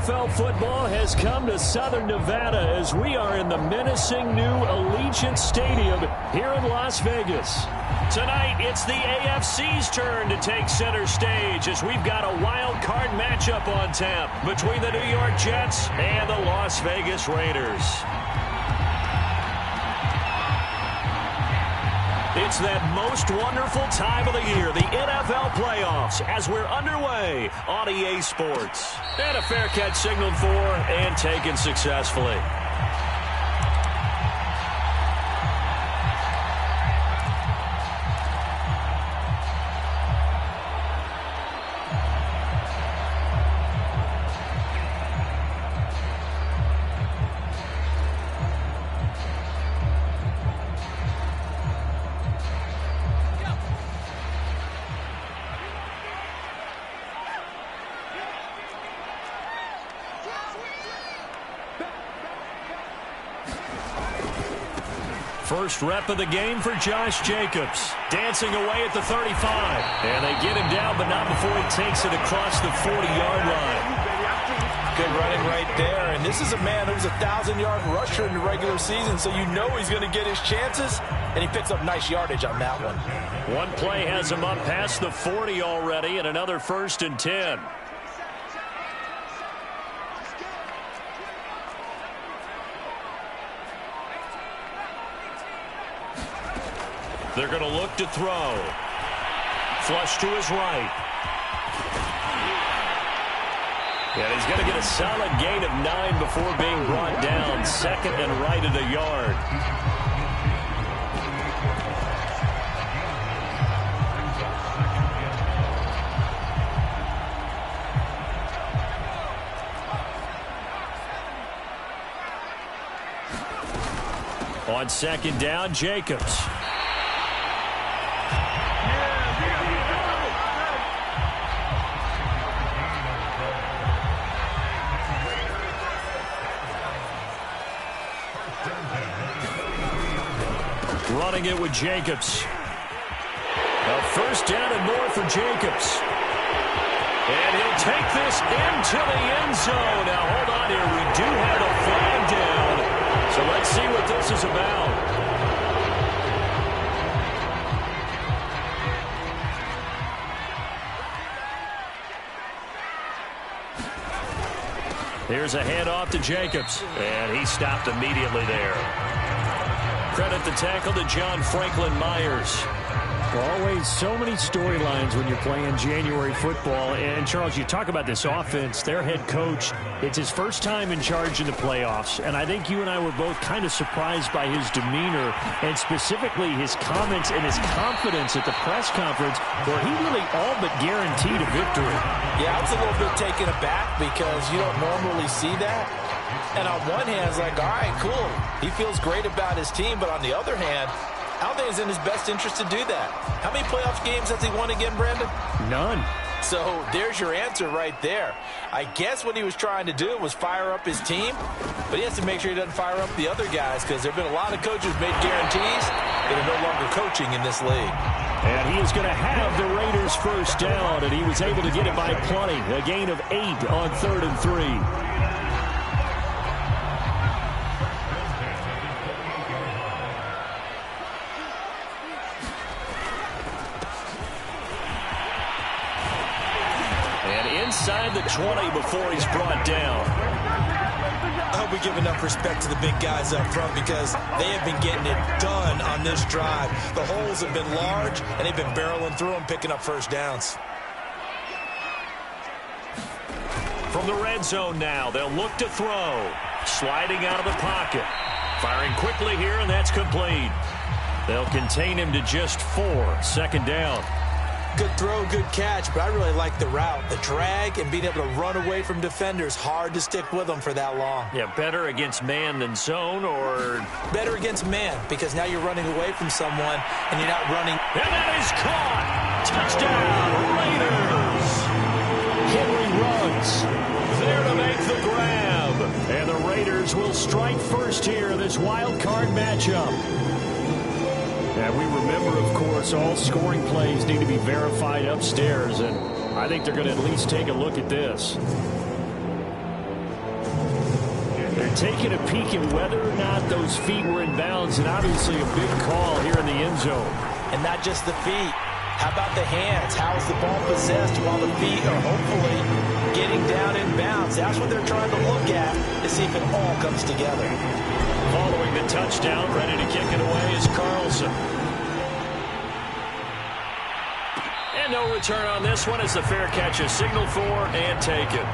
NFL football has come to Southern Nevada as we are in the menacing new Allegiant Stadium here in Las Vegas. Tonight, it's the AFC's turn to take center stage as we've got a wild card matchup on tap between the New York Jets and the Las Vegas Raiders. It's that most wonderful time of the year, the NFL playoffs, as we're underway on EA Sports. And a fair catch signaled for and taken successfully. First rep of the game for Josh Jacobs. Dancing away at the 35. And they get him down, but not before he takes it across the 40-yard line. Good running right there. And this is a man who was a 1,000-yard rusher in the regular season, so you know he's going to get his chances. And he picks up nice yardage on that one. One play has him up past the 40 already, and another 1st and 10. They're going to look to throw. Flush to his right. And he's going to get a solid gain of 9 before being brought down. 2nd and right at a yard. On 2nd down, Jacobs. Running it with Jacobs. A 1st down and more for Jacobs. And he'll take this into the end zone. Now, hold on here. We do have a flag down. So let's see what this is about. Here's a handoff to Jacobs. And he stopped immediately there. Credit the tackle to John Franklin Myers. Always so many storylines when you're playing January football. And, Charles, you talk about this offense, their head coach, it's his first time in charge in the playoffs. And I think you and I were both kind of surprised by his demeanor and specifically his comments and his confidence at the press conference where he really all but guaranteed a victory. Yeah, I was a little bit taken aback because you don't normally see that. And on one hand, it's like, all right, cool. He feels great about his team. But on the other hand, I don't think it's in his best interest to do that. How many playoff games has he won again, Brandon? None. So there's your answer right there. I guess what he was trying to do was fire up his team, but he has to make sure he doesn't fire up the other guys because there have been a lot of coaches made guarantees that are no longer coaching in this league. And he is going to have the Raiders' 1st down, and he was able to get it by plenty. A gain of 8 on 3rd and 3. Inside the 20 before he's brought down. I hope we give enough respect to the big guys up front because they have been getting it done on this drive. The holes have been large, and they've been barreling through them, picking up 1st downs. From the red zone now, they'll look to throw. Sliding out of the pocket. Firing quickly here, and that's complete. They'll contain him to just 4. 2nd down. Good throw, good catch, but I really like the route. The drag and being able to run away from defenders, hard to stick with them for that long. Yeah, better against man than zone, or? Better against man, because now you're running away from someone and you're not running. And that is caught! Touchdown, Raiders! Henry runs. There to make the grab. And the Raiders will strike first here in this wild card matchup. And we remember, of course, all scoring plays need to be verified upstairs, and I think they're going to at least take a look at this. they're taking a peek at whether or not those feet were in bounds, and obviously a big call here in the end zone. And not just the feet. How about the hands? How is the ball possessed while the feet are hopefully getting down in bounds? That's what they're trying to look at to see if it all comes together. Following the touchdown, ready to kick it away is Carlson. And no return on this one as the fair catch is signaled for and taken.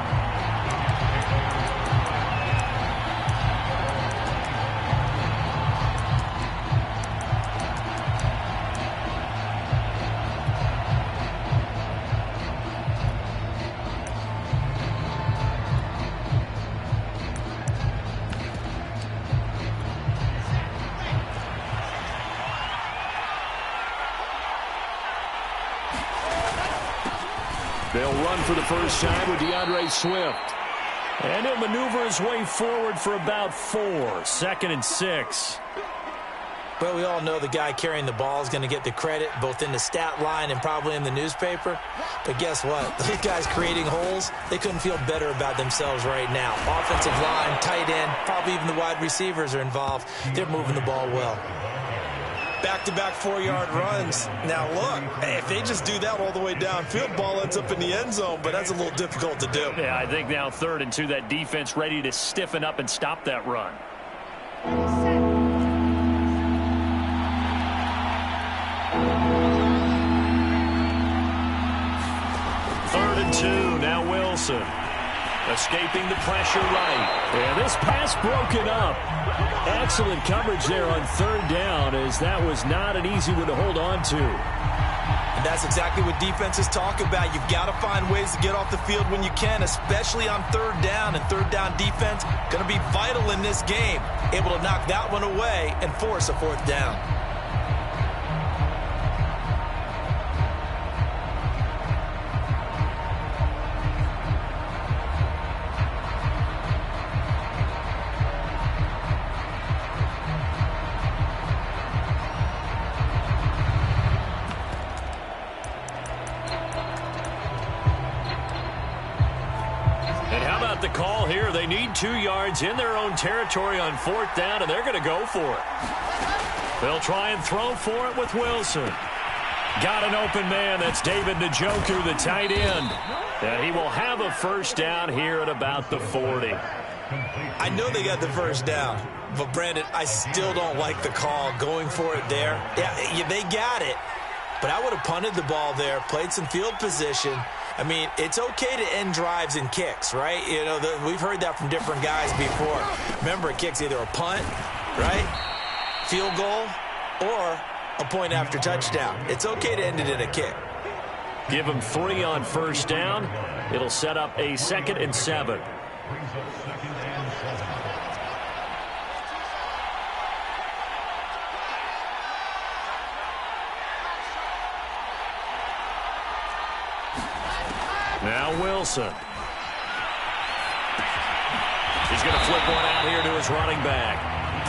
They'll run for the first time with DeAndre Swift. And he'll maneuver his way forward for about 4. 2nd and 6. But we all know the guy carrying the ball is going to get the credit both in the stat line and probably in the newspaper. But guess what? Those guys creating holes, they couldn't feel better about themselves right now. Offensive line, tight end, probably even the wide receivers are involved. They're moving the ball well. Back-to-back 4-yard runs. Now, look, if they just do that all the way downfield, ball ends up in the end zone, but that's a little difficult to do. Yeah, I think now 3rd and 2, that defense ready to stiffen up and stop that run. 3rd and 2, now Wilson. Escaping the pressure right. And this pass broken up. Excellent coverage there on 3rd down, as that was not an easy one to hold on to. And that's exactly what defenses talk about. You've got to find ways to get off the field when you can, especially on 3rd down. And 3rd down defense going to be vital in this game. Able to knock that one away and force a 4th down. The call here, they need 2 yards in their own territory on 4th down, and they're going to go for it. They'll try and throw for it with Wilson. Got an open man. That's David Njoku, the tight end. And he will have a 1st down here at about the 40. I know they got the 1st down, but Brandon, I still don't like the call going for it there. Yeah, they got it, but I would have punted the ball there, played some field position. I mean, it's okay to end drives and kicks, right? You know, we've heard that from different guys before. Remember, a kick's either a punt, right, field goal, or a point after touchdown. It's okay to end it in a kick. Give them 3 on 1st down. It'll set up a 2nd and 7. Now Wilson. He's going to flip one out here to his running back.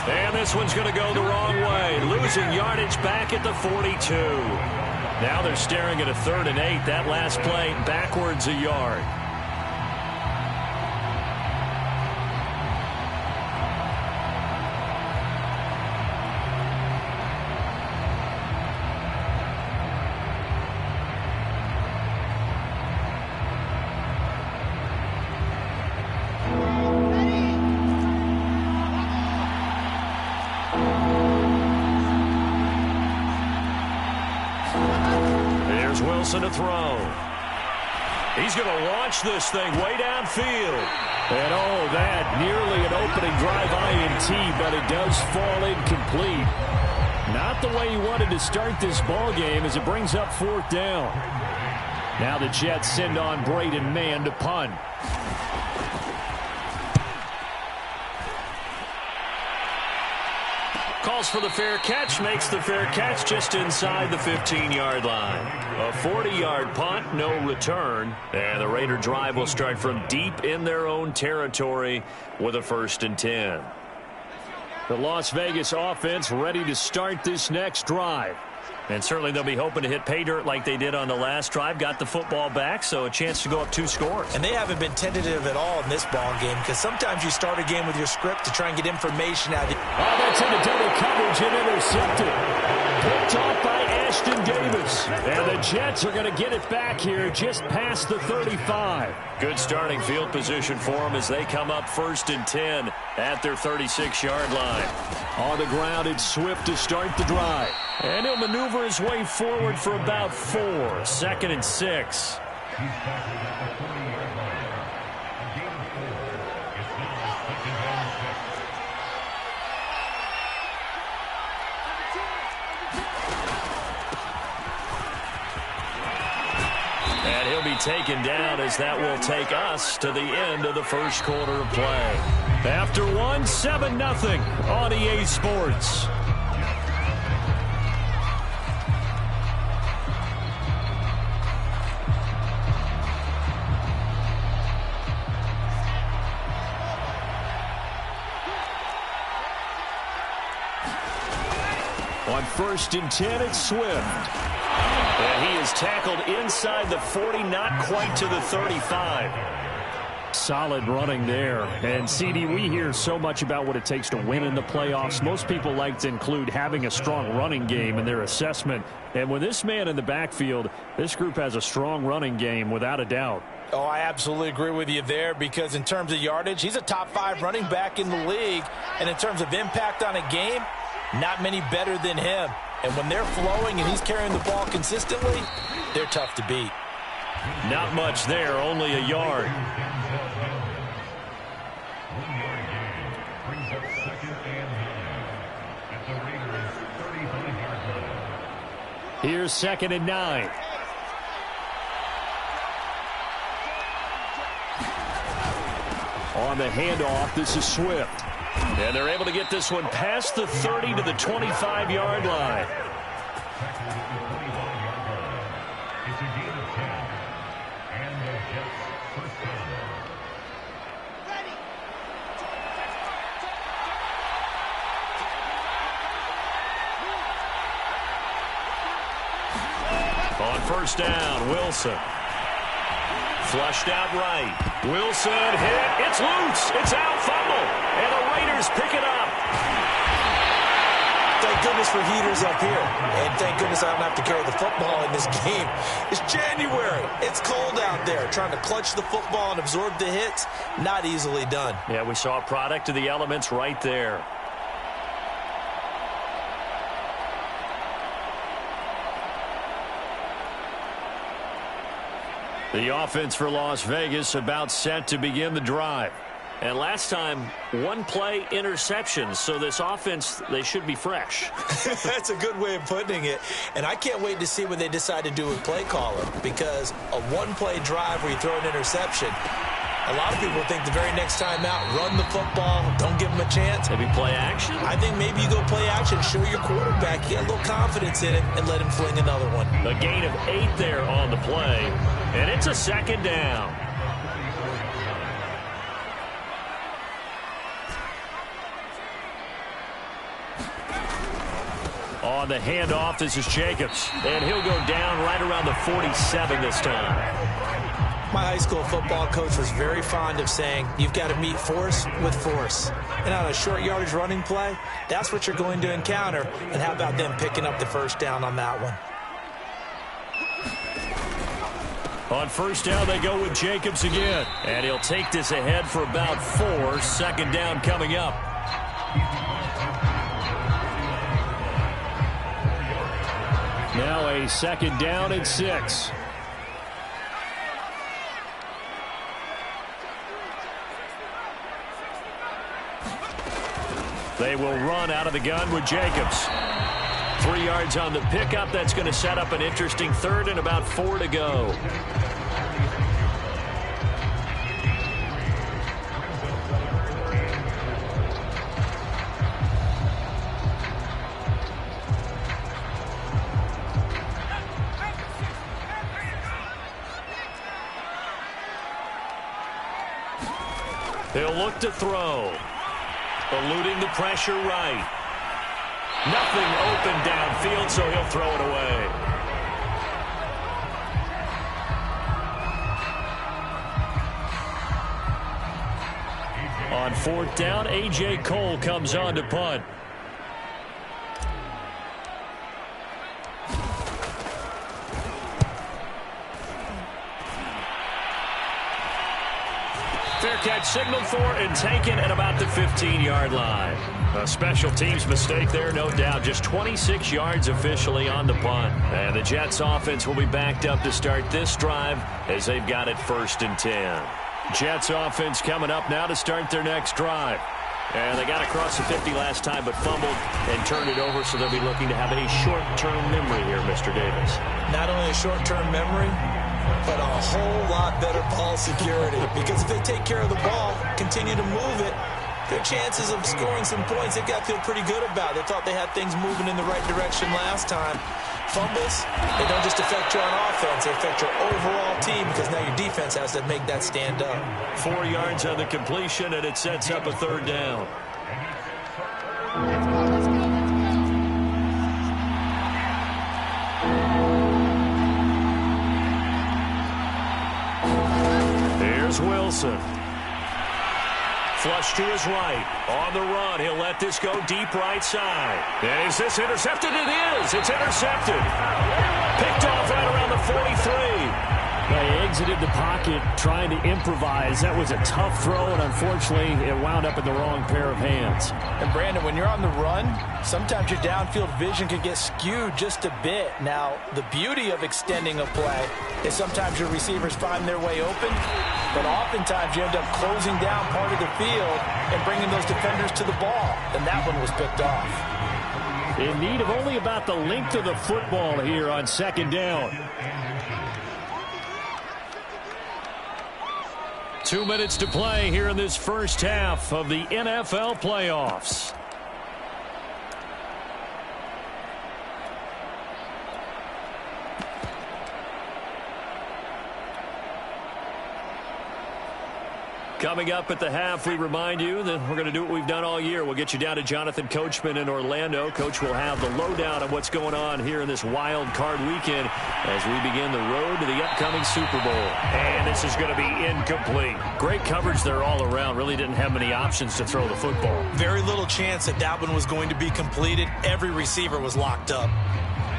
And this one's going to go the wrong way. Losing yardage back at the 42. Now they're staring at a 3rd and 8. That last play backwards a yard. Wilson to throw. He's going to launch this thing way downfield. And oh, that nearly an opening drive INT, but it does fall incomplete. Not the way he wanted to start this ball game as it brings up 4th down. Now the Jets send on Braden Mann to punt. Calls for the fair catch, makes the fair catch just inside the 15-yard line. A 40-yard punt, no return. And the Raider drive will start from deep in their own territory with a 1st and 10. The Las Vegas offense ready to start this next drive. And certainly they'll be hoping to hit pay dirt like they did on the last drive. Got the football back, so a chance to go up 2 scores. And they haven't been tentative at all in this ball game, because sometimes you start a game with your script to try and get information out of it. Oh, that's into double coverage and intercepted. Picked off by Ashton Davis. And the Jets are going to get it back here just past the 35. Good starting field position for them as they come up 1st and 10 at their 36-yard line. On the ground, it's Swift to start the drive. And he'll maneuver his way forward for about 4. 2nd and 6. And he'll be taken down as that will take us to the end of the first quarter of play. After 1, 7-0 on EA Sports. On 1st and 10, it's Swift. And he is tackled inside the 40, not quite to the 35. Solid running there. And, CD, we hear so much about what it takes to win in the playoffs. Most people like to include having a strong running game in their assessment. And with this man in the backfield, this group has a strong running game without a doubt. Oh, I absolutely agree with you there, because in terms of yardage, he's a top 5 running back in the league. And in terms of impact on a game, not many better than him. And when they're flowing and he's carrying the ball consistently, they're tough to beat. Not much there, only a yard. Here's 2nd and 9. On the handoff, this is Swift. And they're able to get this one past the 30 to the 25-yard line. On 1st down, Wilson. Flushed out right. Wilson hit. It's loose. It's out. Fumble. And the Raiders pick it up. Thank goodness for heaters up here. And thank goodness I don't have to carry the football in this game. It's January. It's cold out there. Trying to clutch the football and absorb the hits, not easily done. Yeah, we saw a product of the elements right there. The offense for Las Vegas about set to begin the drive. And last time, 1-play interceptions. So this offense, they should be fresh. That's a good way of putting it. And I can't wait to see what they decide to do with play caller. Because a 1-play drive where you throw an interception, a lot of people think the very next time out, run the football, don't give them a chance. Maybe play action? I think maybe you go play action, show your quarterback, get a little confidence in it, and let him fling another one. A gain of 8 there on the play. And it's a 2nd down. On the handoff, this is Jacobs. And he'll go down right around the 47 this time. My high school football coach was very fond of saying, you've got to meet force with force. And on a short yardage running play, that's what you're going to encounter. And how about them picking up the 1st down on that one? On 1st down, they go with Jacobs again. And he'll take this ahead for about 4. 2nd down coming up. Now a 2nd down and 6. They will run out of the gun with Jacobs. 3 yards on the pickup. That's going to set up an interesting 3rd and about 4 to go. He'll look to throw. Eluding the pressure right. Nothing open downfield, so he'll throw it away. On 4th down, A.J. Cole comes on to punt. Fair catch signaled for and taken at about the 15-yard line. A special teams mistake there, no doubt. Just 26 yards officially on the punt. And the Jets offense will be backed up to start this drive as they've got it 1st and 10. Jets offense coming up now to start their next drive. And they got across the 50 last time but fumbled and turned it over, so they'll be looking to have a short-term memory here, Mr. Davis. Not only a short-term memory, but a whole lot better ball security. Because if they take care of the ball, continue to move it, their chances of scoring some points, they've got to feel pretty good about. They thought they had things moving in the right direction last time. Fumbles, they don't just affect you on offense, they affect your overall team because now your defense has to make that stand up. 4 yards on the completion, and it sets up a 3rd down. Here's Wilson. Flush to his right. On the run. He'll let this go deep right side. And is this intercepted? It is. It's intercepted. Picked off right around the 43. They exited the pocket trying to improvise. That was a tough throw, and unfortunately, it wound up in the wrong pair of hands. And, Brandon, when you're on the run, sometimes your downfield vision can get skewed just a bit. Now, the beauty of extending a play is sometimes your receivers find their way open, but oftentimes you end up closing down part of the field and bringing those defenders to the ball, and that one was picked off. In need of only about the length of the football here on 2nd down. 2 minutes to play here in this first half of the NFL playoffs. Coming up at the half, we remind you that we're going to do what we've done all year. We'll get you down to Jonathan Coachman in Orlando. Coach will have the lowdown on what's going on here in this wild card weekend as we begin the road to the upcoming Super Bowl. And this is going to be incomplete. Great coverage there all around. Really didn't have many options to throw the football. Very little chance that that one was going to be completed. Every receiver was locked up.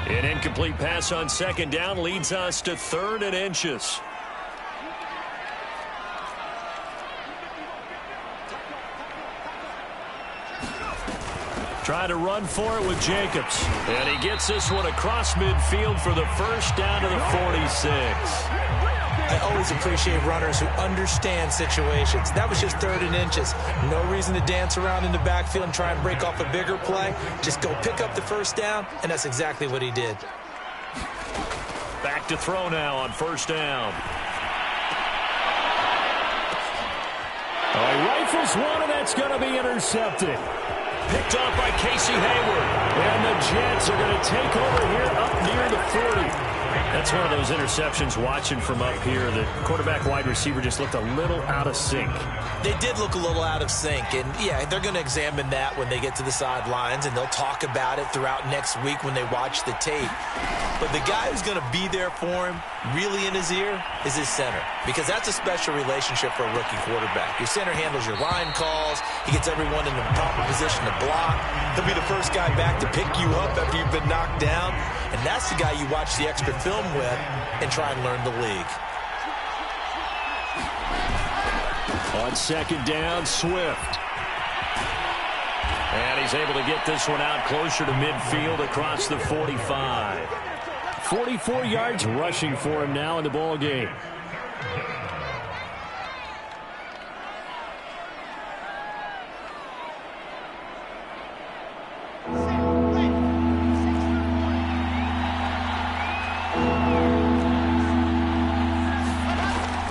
An incomplete pass on 2nd down leads us to 3rd and inches. Trying to run for it with Jacobs. And he gets this one across midfield for the 1st down to the 46. I always appreciate runners who understand situations. That was just 3rd and inches. No reason to dance around in the backfield and try and break off a bigger play. Just go pick up the 1st down, and that's exactly what he did. Back to throw now on 1st down. He rifles one, and that's going to be intercepted. Picked off by Casey Hayward. And the Jets are going to take over here up near the 40. That's one of those interceptions watching from up here. The quarterback wide receiver just looked a little out of sync. They did look a little out of sync. And, yeah, they're going to examine that when they get to the sidelines. And they'll talk about it throughout next week when they watch the tape. But the guy who's going to be there for him, really in his ear, is his center. Because that's a special relationship for a rookie quarterback. Your center handles your line calls. He gets everyone in the proper position to block. He'll be the first guy back to pick you up after you've been knocked down. And that's the guy you watch the extra film with and try and learn the league. On 2nd down, Swift. And he's able to get this one out closer to midfield across the 45. 44 yards rushing for him now in the ball game.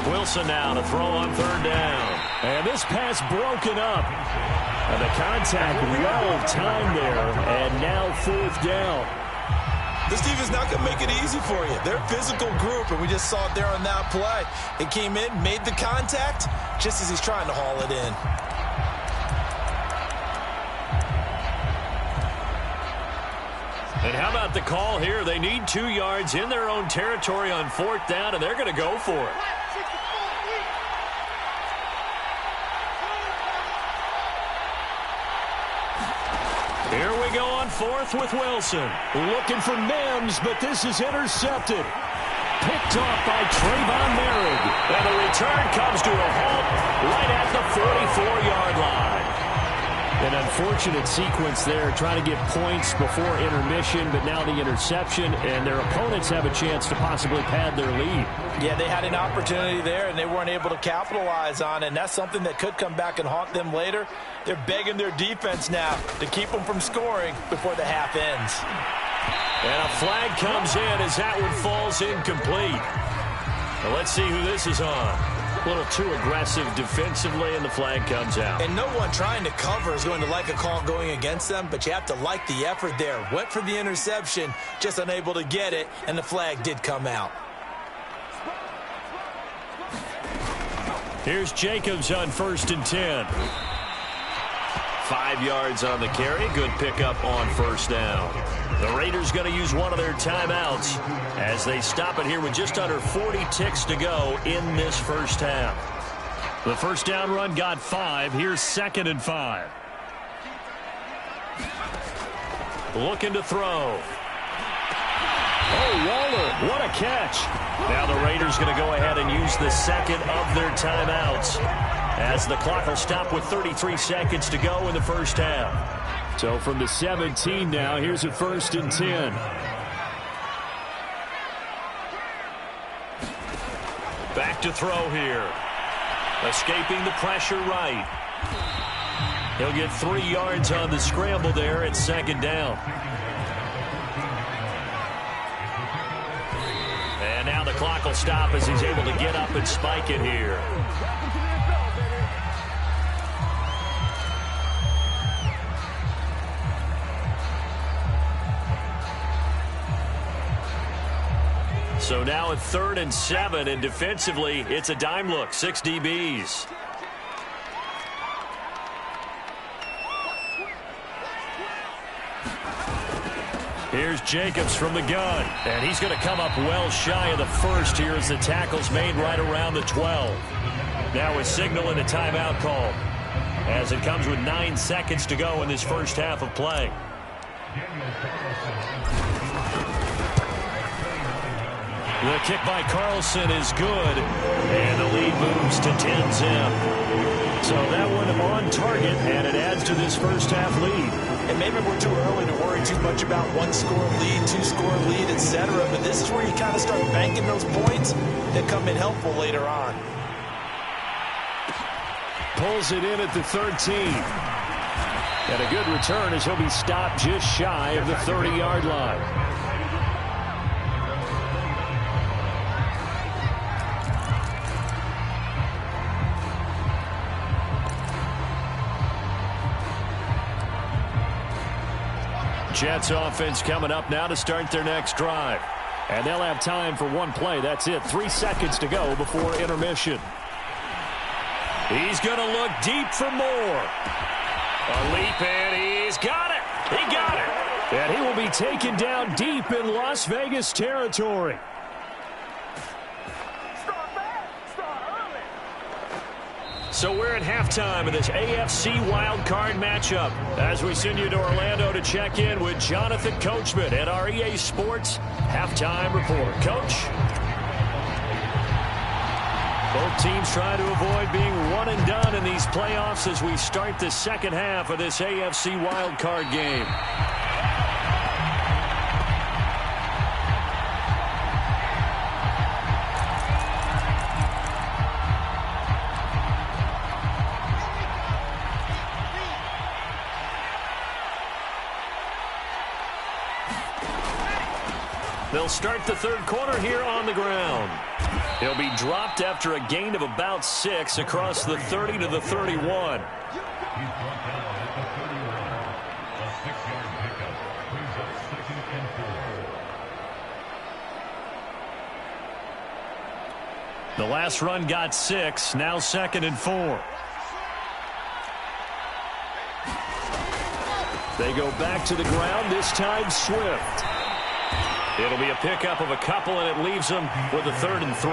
Wilson now to throw on 3rd down. And this pass broken up. And the contact well timed there. And now 4th down. This defense not going to make it easy for you. They're a physical group, and we just saw it there on that play. It came in, made the contact, just as he's trying to haul it in. And how about the call here? They need 2 yards in their own territory on 4th down, and they're going to go for it. Here we go on 4th with Wilson. Looking for Mims, but this is intercepted. Picked off by Trayvon Merritt. And the return comes to a halt right at the 44-yard line. An unfortunate sequence there, trying to get points before intermission, but now the interception, and their opponents have a chance to possibly pad their lead. Yeah, they had an opportunity there, and they weren't able to capitalize on it, and that's something that could come back and haunt them later. They're begging their defense now to keep them from scoring before the half ends. And a flag comes in as that one falls incomplete. Well, let's see who this is on. A little too aggressive defensively, and the flag comes out. And no one trying to cover is going to like a call going against them, but you have to like the effort there. Went for the interception, just unable to get it, and the flag did come out. Here's Jacobs on 1st and 10. 5 yards on the carry. Good pickup on 1st down. The Raiders going to use one of their timeouts as they stop it here with just under 40 ticks to go in this first half. The 1st down run got 5. Here's 2nd and 5. Looking to throw. Oh, Waller, what a catch. Now the Raiders going to go ahead and use the 2nd of their timeouts as the clock will stop with 33 seconds to go in the first half. So from the 17 now, here's a 1st and 10. Back to throw here. Escaping the pressure right. He'll get 3 yards on the scramble there at 2nd down. And now the clock will stop as he's able to get up and spike it here. So now at 3rd and 7, and defensively, it's a dime look, 6 DBs. Here's Jacobs from the gun, and he's going to come up well shy of the 1st here as the tackle's made right around the 12. Now a signal and a timeout call as it comes with 9 seconds to go in this first half of play. The kick by Carlson is good, and the lead moves to 10-zip. So that one on target, and it adds to this first half lead. And maybe we're too early to worry too much about 1-score lead, 2-score lead, etc. But this is where you kind of start banking those points that come in helpful later on. Pulls it in at the 13. And a good return as he'll be stopped just shy of the 30-yard line. Jets offense coming up now to start their next drive. And they'll have time for one play. That's it. 3 seconds to go before intermission. He's going to look deep for more. A leap, and he's got it. He got it. And he will be taken down deep in Las Vegas territory. So we're at halftime of this AFC wildcard matchup as we send you to Orlando to check in with Jonathan Coachman at our EA Sports Halftime Report. Coach? Both teams trying to avoid being one and done in these playoffs as we start the second half of this AFC wildcard game. They'll start the third quarter here on the ground. He'll be dropped after a gain of about 6 across the 30 to the 31. The last run got 6, now 2nd and 4. They go back to the ground, this time Swift. It'll be a pickup of a couple, and it leaves them with a 3rd and 3.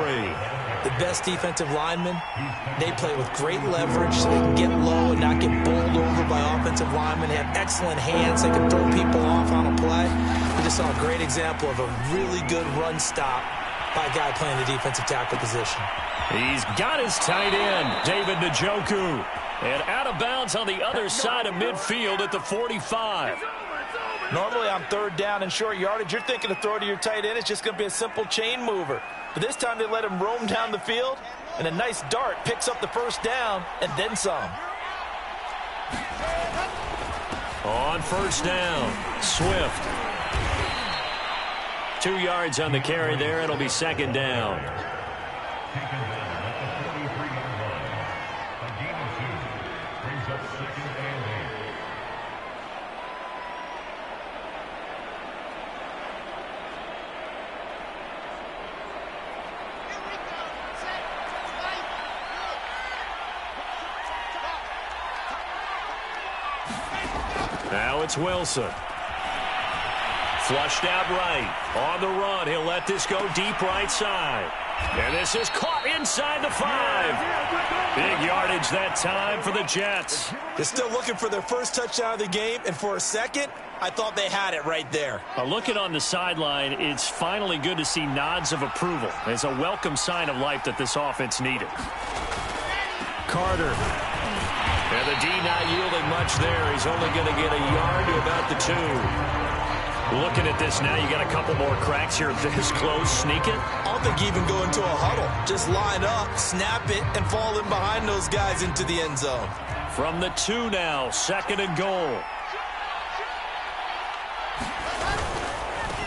The best defensive linemen, they play with great leverage so they can get low and not get bowled over by offensive linemen. They have excellent hands. They can throw people off on a play. We just saw a great example of a really good run stop by a guy playing the defensive tackle position. He's got his tight end, David Njoku. And out of bounds on the other side of midfield at the 45. Normally on 3rd down and short yardage, you're thinking to throw to your tight end. It's just going to be a simple chain mover. But this time they let him roam down the field, and a nice dart picks up the 1st down and then some. On 1st down, Swift. 2 yards on the carry there. It'll be 2nd down. Now it's Wilson. Flushed out right. On the run. He'll let this go deep right side. And this is caught inside the 5. Big yardage that time for the Jets. They're still looking for their first touchdown of the game, and for a second, I thought they had it right there. Looking on the sideline, it's finally good to see nods of approval. It's a welcome sign of life that this offense needed. Carter. And the D not yielding much there. He's only going to get a yard to about the 2. Looking at this now, you got a couple more cracks here this close. Sneak it. I don't think you even go into a huddle. Just line up, snap it, and fall in behind those guys into the end zone. From the 2 now, 2nd and goal.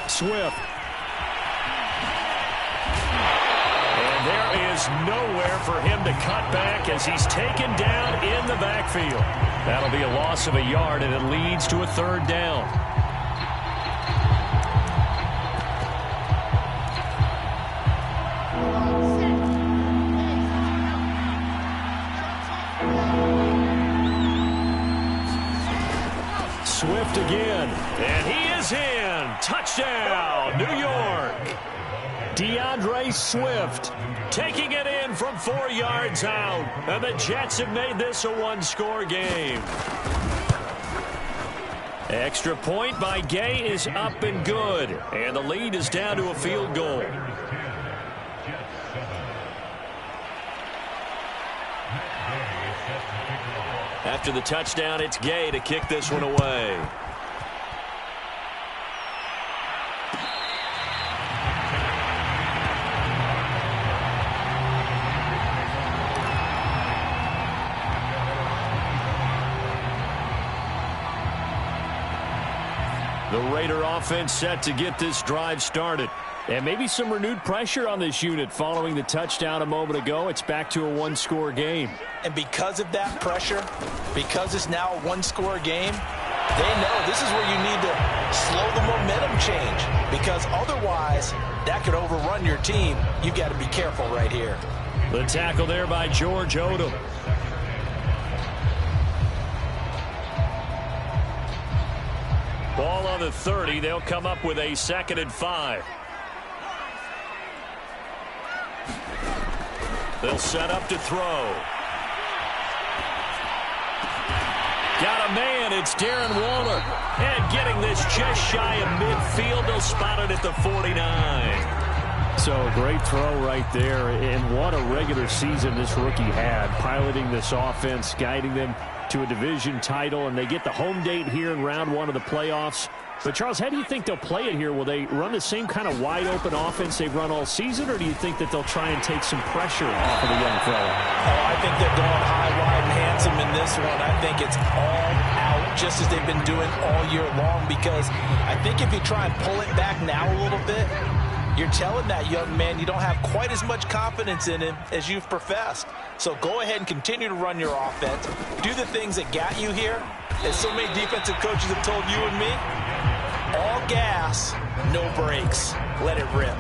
Swift. And there is nowhere for him to cut back as he's taken down in the backfield. That'll be a loss of a yard, and it leads to a 3rd down. Swift again, and he is in. Touchdown, New York. DeAndre Swift taking it in from 4 yards out, and the Jets have made this a 1-score game. Extra point by Gay is up and good, and the lead is down to a field goal. After the touchdown, it's Gay to kick this one away. The Raider offense set to get this drive started. And maybe some renewed pressure on this unit following the touchdown a moment ago. It's back to a 1-score game. And because of that pressure, because it's now a 1-score game, they know this is where you need to slow the momentum change. Because otherwise, that could overrun your team. You've got to be careful right here. The tackle there by George Odom. Ball on the 30. They'll come up with a 2nd and 5. They'll set up to throw. Got a man. It's Darren Waller. And getting this just shy of midfield. They'll spot it at the 49. So great throw right there. And what a regular season this rookie had. Piloting this offense, guiding them to a division title. And they get the home date here in round 1 of the playoffs. But, Charles, how do you think they'll play it here? Will they run the same kind of wide-open offense they've run all season, or do you think that they'll try and take some pressure off of the young fella? Oh, I think they're going high, wide, and handsome in this one. I think it's all out, just as they've been doing all year long, because I think if you try and pull it back now a little bit, you're telling that young man you don't have quite as much confidence in him as you've professed. So go ahead and continue to run your offense. Do the things that got you here. As so many defensive coaches have told you and me, all gas, no brakes. Let it rip.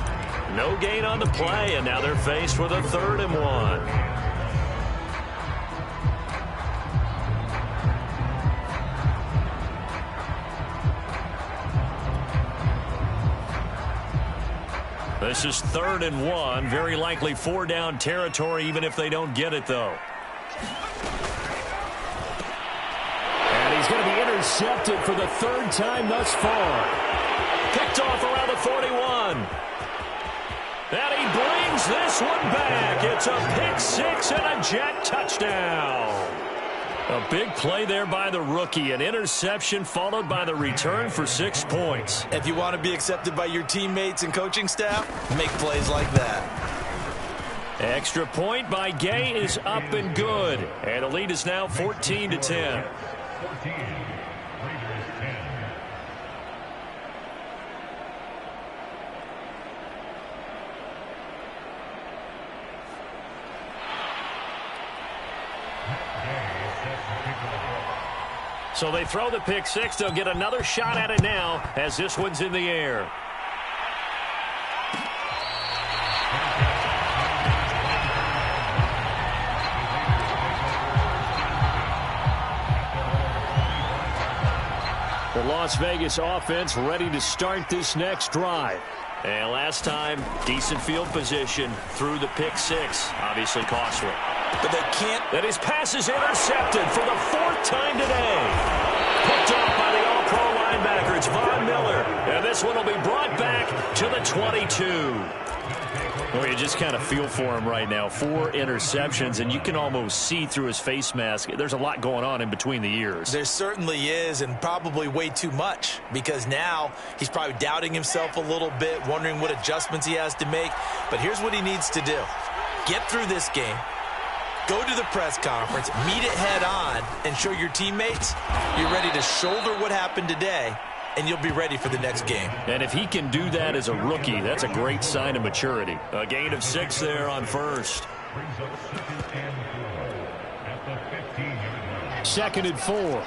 No gain on the play, and now they're faced with a 3rd and 1. This is 3rd and 1. Very likely 4-down territory, even if they don't get it, though. And he's going to be intercepted for the 3rd time thus far. Picked off around the 41. And he brings this one back. It's a pick-6 and a Jet touchdown. A big play there by the rookie. An interception followed by the return for 6 points. If you want to be accepted by your teammates and coaching staff, make plays like that. Extra point by Gay is up and good. And the lead is now 14-10. So they throw the pick-6. They'll get another shot at it now as this one's in the air. The Las Vegas offense ready to start this next drive. And last time, decent field position through the pick-6. Obviously costly. But they can't. And his pass is intercepted for the 4th time today. Picked off by the all-pro linebacker. It's Von Miller. And this one will be brought back to the 22. Well, you just kind of feel for him right now. 4 interceptions, and you can almost see through his face mask. There's a lot going on in between the ears. There certainly is, and probably way too much, because now he's probably doubting himself a little bit, wondering what adjustments he has to make. But here's what he needs to do. Get through this game. Go to the press conference, meet it head on, and show your teammates you're ready to shoulder what happened today, and you'll be ready for the next game. And if he can do that as a rookie, that's a great sign of maturity. A gain of 6 there on 1st. 2nd and 4.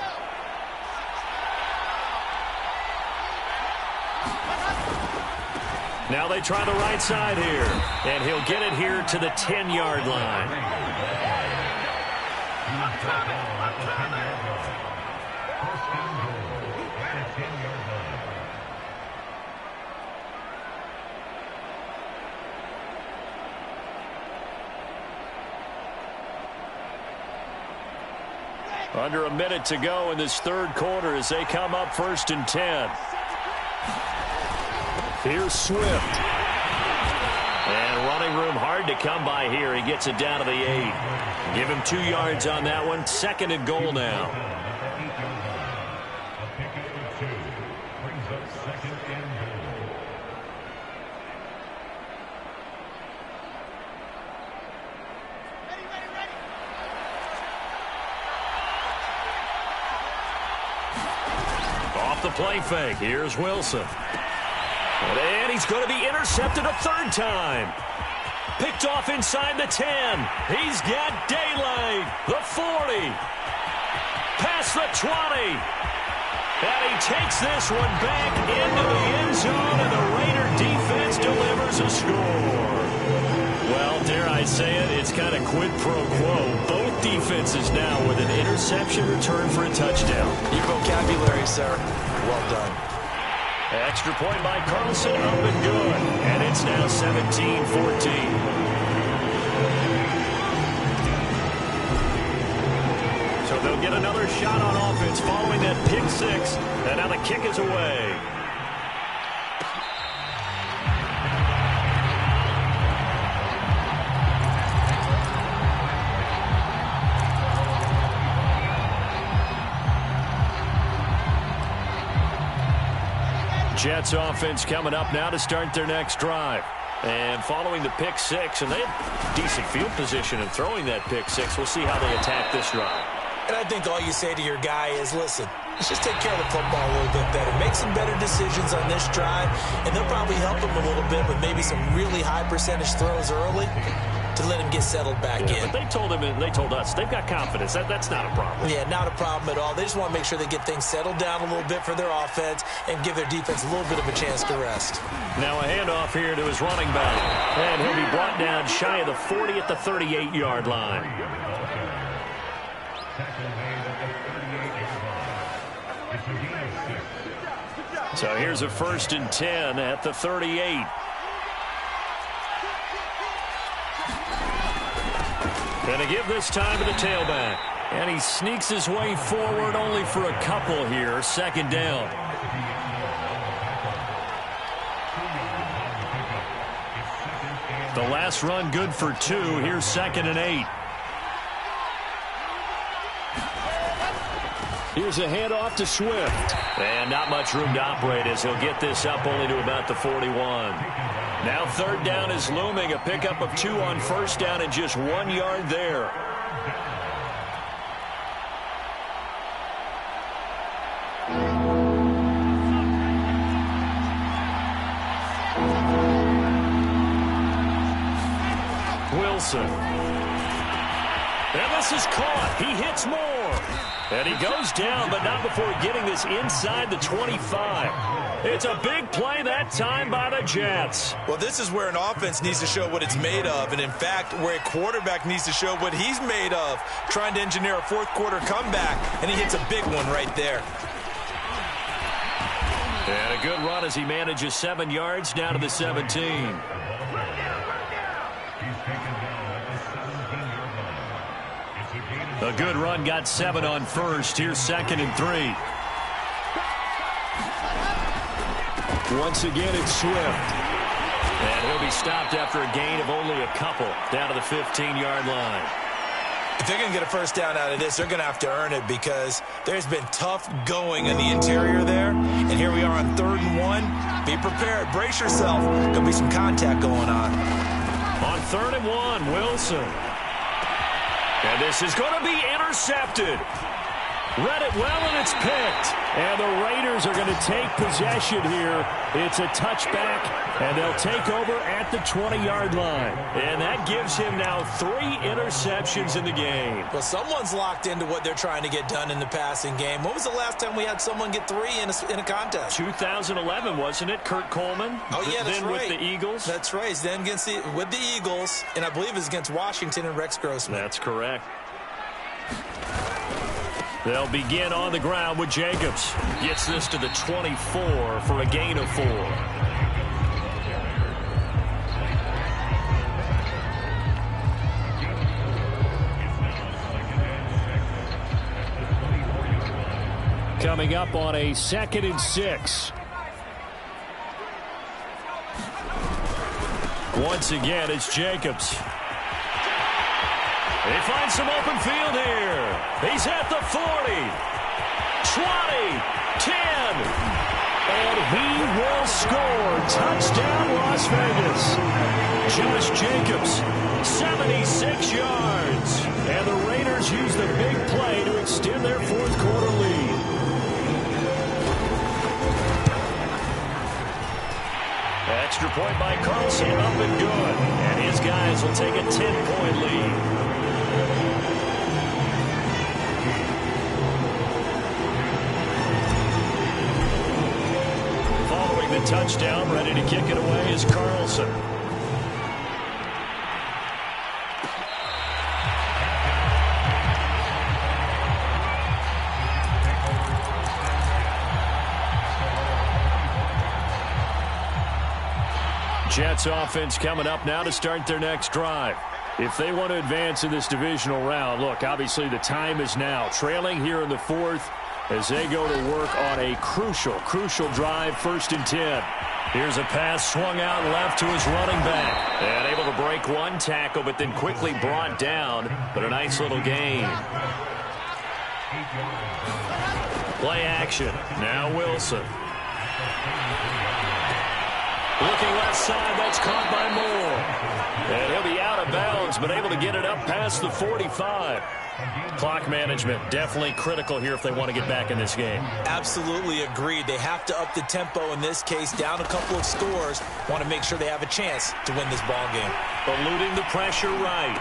Now they try the right side here, and he'll get it here to the 10-yard line. Under a minute to go in this 3rd quarter as they come up 1st and 10. Here's Swift. And running room hard to come by here. He gets it down to the 8. Give him 2 yards on that one. 2nd and goal now. Off the play fake. Here's Wilson. And he's going to be intercepted a 3rd time. Picked off inside the 10. He's got daylight. The 40. Past the 20. And he takes this one back into the end zone, and the Raider defense delivers a score. Well, dare I say it, it's kind of quid pro quo. Both defenses now with an interception return for a touchdown. Your vocabulary, sir. Well done. Extra point by Carlson, up and good. And it's now 17-14. So they'll get another shot on offense following that pick-6. And now the kick is away. Jets offense coming up now to start their next drive. And following the pick-6, and they have decent field position in throwing that pick-6. We'll see how they attack this drive. And I think all you say to your guy is, listen, let's just take care of the football a little bit better. Make some better decisions on this drive, and they'll probably help him a little bit with maybe some really high percentage throws early to let him get settled back in. But they told him, and they told us, they've got confidence. That's not a problem. Yeah, not a problem at all. They just want to make sure they get things settled down a little bit for their offense and give their defense a little bit of a chance to rest. Now a handoff here to his running back. And he'll be brought down shy of the 40 at the 38-yard line. So here's a 1st and 10 at the 38. Gonna give this time to the tailback. And he sneaks his way forward only for a couple here. Second down. The last run good for 2. Here's 2nd and 8. Here's a handoff to Swift. And not much room to operate as he'll get this up only to about the 41. Now 3rd down is looming. A pickup of 2 on 1st down and just 1 yard there. Wilson. And this is caught. He hits more. And he goes down, but not before getting this inside the 25. It's a big play that time by the Jets. Well, this is where an offense needs to show what it's made of. And, in fact, where a quarterback needs to show what he's made of, trying to engineer a fourth-quarter comeback, and he hits a big one right there. And a good run as he manages 7 yards down to the 17. A good run, got 7 on 1st. Here's 2nd and 3. Once again, it's Swift. And he'll be stopped after a gain of only a couple down to the 15-yard line. If they're going to get a first down out of this, they're going to have to earn it because there's been tough going in the interior there. And here we are on 3rd and 1. Be prepared. Brace yourself. Going to be some contact going on. On 3rd and 1, Wilson. And this is going to be intercepted. Read it well, and it's picked. And the Raiders are going to take possession here. It's a touchback, and they'll take over at the 20-yard line. And that gives him now 3 interceptions in the game. Well, someone's locked into what they're trying to get done in the passing game. When was the last time we had someone get 3 in a contest? 2011, wasn't it? Kurt Coleman? Oh, yeah, that's then right. with the Eagles? That's right. Then with the Eagles, and I believe it's against Washington and Rex Grossman. That's correct. They'll begin on the ground with Jacobs. Gets this to the 24 for a gain of 4. Coming up on a 2nd and 6. Once again, it's Jacobs. He finds some open field here. He's at the 40, 20, 10, and he will score. Touchdown, Las Vegas. Josh Jacobs, 76 yards. And the Raiders use the big play to extend their 4th quarter lead. Extra point by Carlson, up and good. And his guys will take a 10-point lead. Following the touchdown, ready to kick it away is Carlson. Jets offense coming up now to start their next drive. If they want to advance in this divisional round, look, obviously the time is now. Trailing here in the 4th as they go to work on a crucial drive, 1st and 10. Here's a pass swung out left to his running back. And able to break 1 tackle, but then quickly brought down. But a nice little gain. Play action. Now Wilson. Looking left side, that's caught by Moore. And he'll be out of bounds, but able to get it up past the 45. Clock management definitely critical here if they want to get back in this game. Absolutely agreed. They have to up the tempo in this case, down a couple of scores. Want to make sure they have a chance to win this ball game. Eluding the pressure right.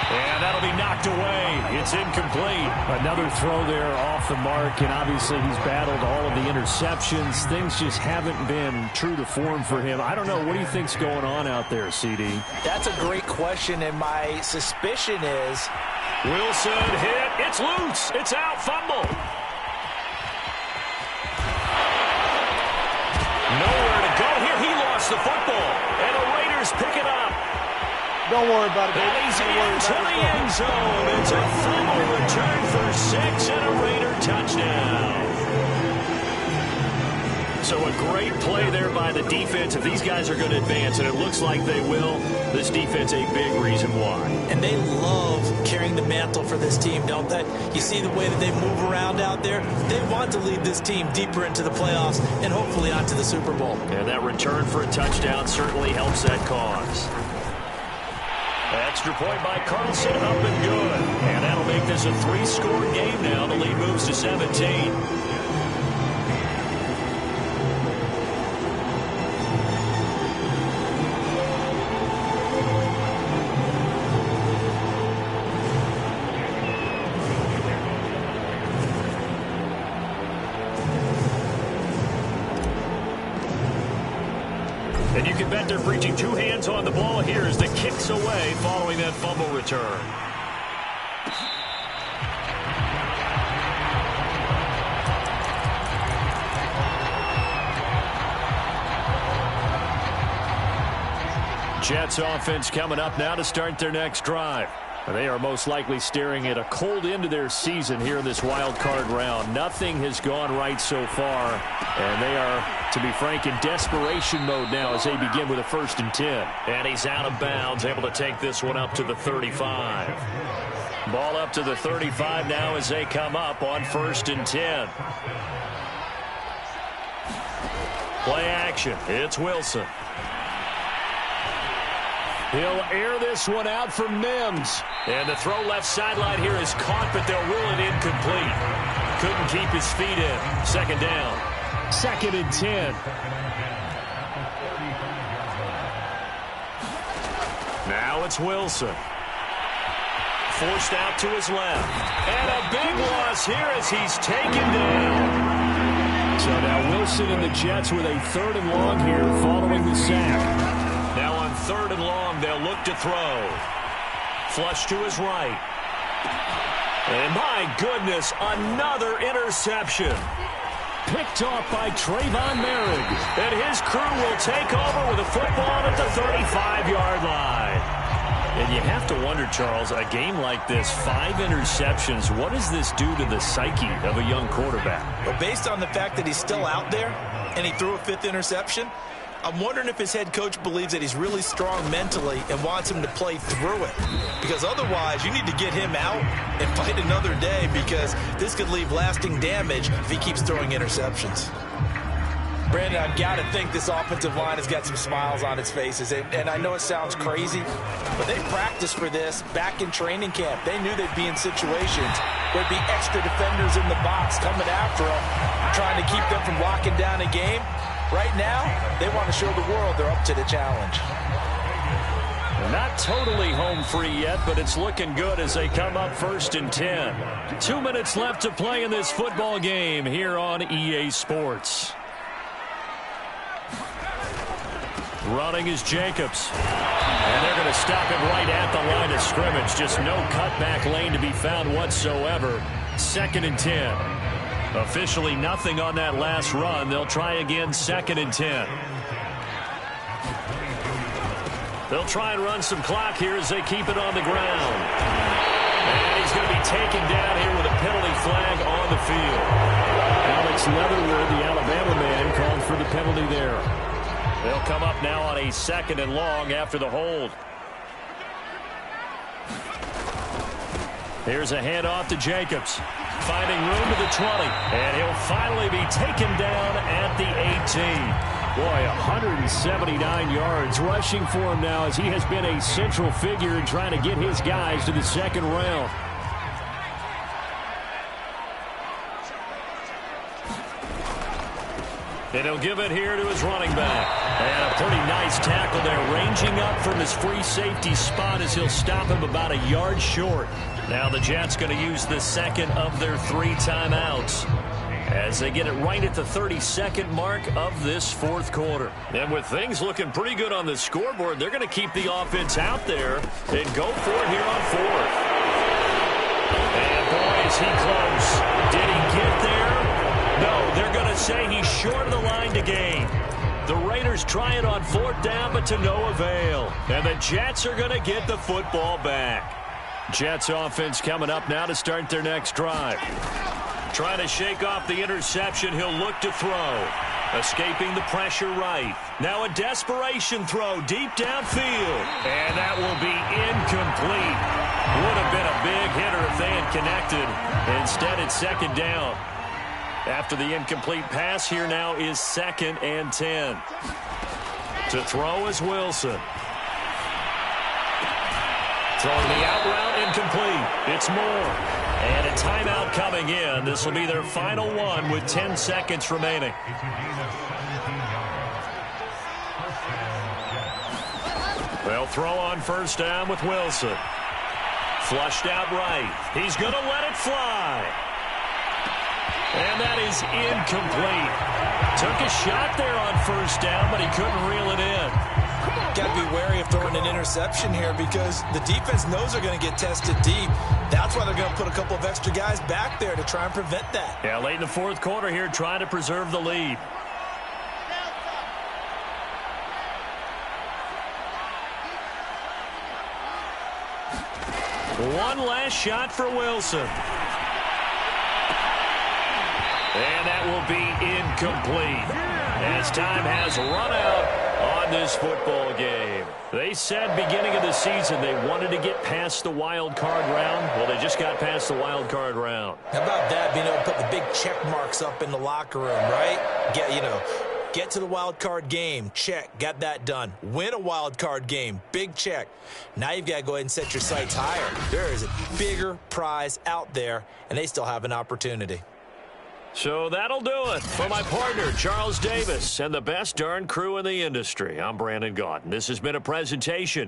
And that'll be knocked away. It's incomplete. Another throw there off the mark, and obviously he's battled all of the interceptions. Things just haven't been true to form for him. I don't know. What do you think's going on out there, CD? That's a great question, and my suspicion is... Wilson hit. It's loose. It's out. Fumble. Nowhere to go here. He lost the football, and the Raiders pick it up. Don't worry about it, baby. And he's Don't worry into about the it. end zone. It's a fumble return for 6 and a Raider touchdown. So a great play there by the defense. If these guys are going to advance, and it looks like they will, this defense a big reason why. And they love carrying the mantle for this team, don't they? You see the way that they move around out there? They want to lead this team deeper into the playoffs and hopefully onto the Super Bowl. And that return for a touchdown certainly helps that cause. Extra point by Carlson, up and good. And that'll make this a 3-score game now. The lead moves to 17. And you can bet they're preaching 2 hands on the ball here as the kick's away following that fumble return. Jets offense coming up now to start their next drive. They are most likely staring at a cold end to their season here in this wild card round. Nothing has gone right so far, and they are, to be frank, in desperation mode now as they begin with a 1st and 10. And he's out of bounds, able to take this one up to the 35. Ball up to the 35 now as they come up on 1st and 10. Play action. It's Wilson. He'll air this one out for Mims. And the throw left sideline here is caught, but they'll rule it incomplete. Couldn't keep his feet in. 2nd down. 2nd and 10. Now it's Wilson. Forced out to his left. And a big loss here as he's taken down. So now Wilson and the Jets with a 3rd and long here following the sack. Now on 3rd and long, they'll look to throw. Flush to his right. And my goodness, another interception. Picked off by Trayvon Merrick. And his crew will take over with a football at the 35-yard line. And you have to wonder, Charles, a game like this, 5 interceptions, what does this do to the psyche of a young quarterback? Well, based on the fact that he's still out there and he threw a 5th interception, I'm wondering if his head coach believes that he's really strong mentally and wants him to play through it. Because otherwise, you need to get him out and fight another day, because this could leave lasting damage if he keeps throwing interceptions. Brandon, I've got to think this offensive line has got some smiles on its faces. And I know it sounds crazy, but they practiced for this back in training camp. They knew they'd be in situations where there'd be extra defenders in the box coming after them, trying to keep them from locking down a game. Right now, they want to show the world they're up to the challenge. Not totally home free yet, but it's looking good as they come up 1st and 10. 2 minutes left to play in this football game here on EA Sports. Running is Jacobs. And they're going to stop him right at the line of scrimmage. Just no cutback lane to be found whatsoever. 2nd and 10. Officially nothing on that last run. They'll try again, 2nd and 10. They'll try and run some clock here as they keep it on the ground. And he's going to be taken down here with a penalty flag on the field. Alex Leatherwood, the Alabama man, called for the penalty there. They'll come up now on a 2nd and long after the hold. Here's a handoff to Jacobs. Finding room to the 20. And he'll finally be taken down at the 18. Boy, 179 yards rushing for him now as he has been a central figure in trying to get his guys to the 2nd round. And he'll give it here to his running back. And a pretty nice tackle there, ranging up from his free safety spot as he'll stop him about a yard short. Now the Jets going to use the 2nd of their 3 timeouts as they get it right at the 32nd mark of this 4th quarter. And with things looking pretty good on the scoreboard, they're going to keep the offense out there and go for it here on 4th. And boy, is he close. Did he get there? No, they're going to say he's short of the line to gain. The Raiders try it on 4th down, but to no avail. And the Jets are going to get the football back. Jets offense coming up now to start their next drive. Trying to shake off the interception, he'll look to throw. Escaping the pressure right. Now a desperation throw deep downfield. And that will be incomplete. Would have been a big hitter if they had connected. Instead, it's 2nd down. After the incomplete pass, here now is 2nd and 10. To throw is Wilson. Throwing the out route, incomplete. It's Moore. And a timeout coming in. This will be their final one with 10 seconds remaining. They'll throw on 1st down with Wilson. Flushed out right. He's going to let it fly. And that is incomplete. Took a shot there on 1st down, but he couldn't reel it in. Got to be wary of throwing an interception here because the defense knows they're going to get tested deep. That's why they're going to put a couple of extra guys back there to try and prevent that. Yeah, late in the 4th quarter here, trying to preserve the lead. One last shot for Wilson. And that will be incomplete as time has run out on this football game. They said beginning of the season they wanted to get past the wild card round. Well, they just got past the wild card round. How about that, being able to put the big check marks up in the locker room, right? Get to the wild card game, check, got that done. Win a wild card game, big check. Now you've got to go ahead and set your sights higher. There is a bigger prize out there, and they still have an opportunity. So that'll do it for my partner, Charles Davis, and the best darn crew in the industry. I'm Brandon Gaudin. This has been a presentation